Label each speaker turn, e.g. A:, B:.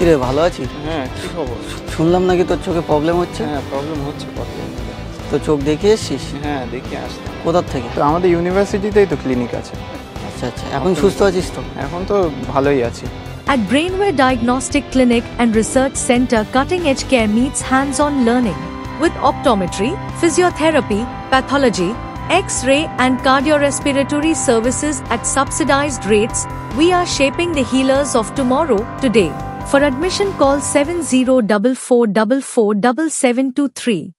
A: কিরে ভালো আছিস?
B: হ্যাঁ, কি খবর?
A: শুনলাম নাকি তোর চোখে প্রবলেম হচ্ছে।
B: হ্যাঁ, প্রবলেম হচ্ছে প্রবলেম।
A: তো চোখ দেখিয়ে এসছিস?
B: হ্যাঁ, দেখে আসলাম।
A: কোথার থেকে?
B: তো আমাদের ইউনিভার্সিটিতেই তো ক্লিনিক আছে।
A: আচ্ছা আচ্ছা, এখন সুস্থ আছিস তো?
B: এখন তো ভালোই আছি।
C: At Brainware Diagnostic Clinic and Research Center, cutting-edge care meets hands-on learning. With optometry, physiotherapy, pathology, X-ray and cardiorespiratory services at subsidized rates, we are shaping the healers of tomorrow, today. For admission call 7044447723.